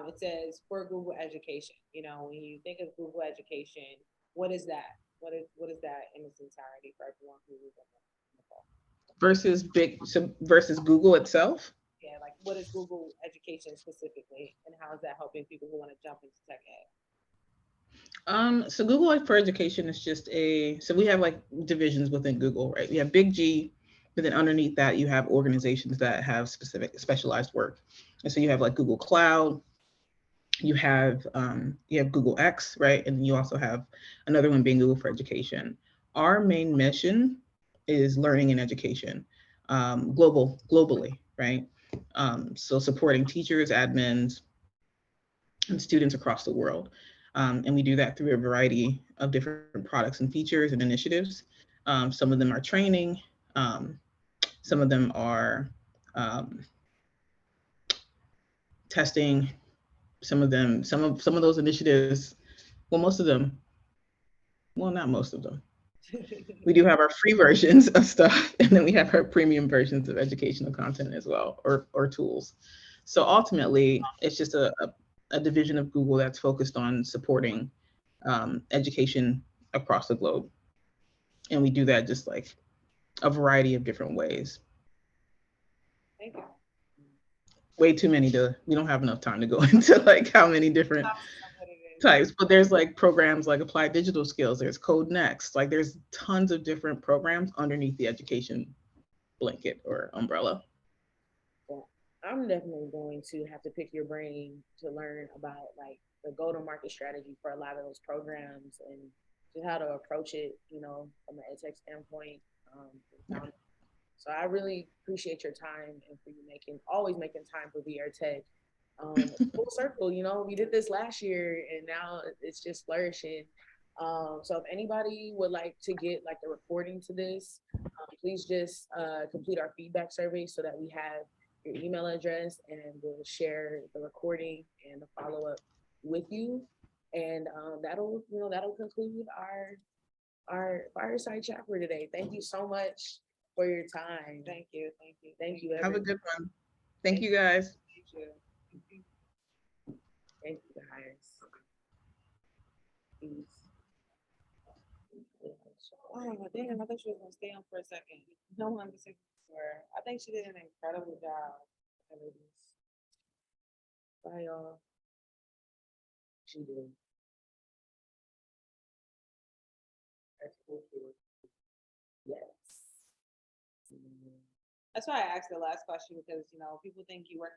It says for Google Education. You know, when you think of Google Education, what is that? What is that in its entirety for everyone who is on the call? Versus Google itself. Yeah, like what is Google Education specifically, and how is that helping people who want to jump into tech ed? So Google for Education is so we have like divisions within Google, right? We have Big G, but then underneath that you have organizations that have specialized work. And so you have like Google Cloud, you have Google X, right? And you also have another one being Google for Education. Our main mission is learning and education, globally, right? So supporting teachers, admins, and students across the world. And we do that through a variety of different products and features and initiatives. Some of them are training, some of them are testing, some of those initiatives, well, most of them, well, not most of them. We do have our free versions of stuff, and then we have our premium versions of educational content as well, or tools. So ultimately, it's just a division of Google that's focused on supporting education across the globe. And we do that just like a variety of different ways. Thank you. Way too many we don't have enough time to go into like how many different types, but there's like programs like Applied Digital Skills, there's Code Next, like there's tons of different programs underneath the education blanket or umbrella. Well, I'm definitely going to have to pick your brain to learn about like the go-to-market strategy for a lot of those programs and just how to approach it, you know, from an EdTech standpoint. Yeah. So I really appreciate your time and for you always making time for VR Tech. Full circle, you know, we did this last year and now it's just flourishing. So if anybody would like to get like the recording to this, please just complete our feedback survey so that we have your email address and we'll share the recording and the follow-up with you. And that'll conclude our fireside chat for today. Thank you so much for your time. Thank you. Thank you. Thank you. Have a good one. Thank you guys. Thank you. Thank you guys. Peace. Oh, damn, I thought she was gonna stay on for a second. No one was swear. I think she did an incredible job. Bye, y'all. She did. That's cool. Yes. That's why I asked the last question because, you know, people think you work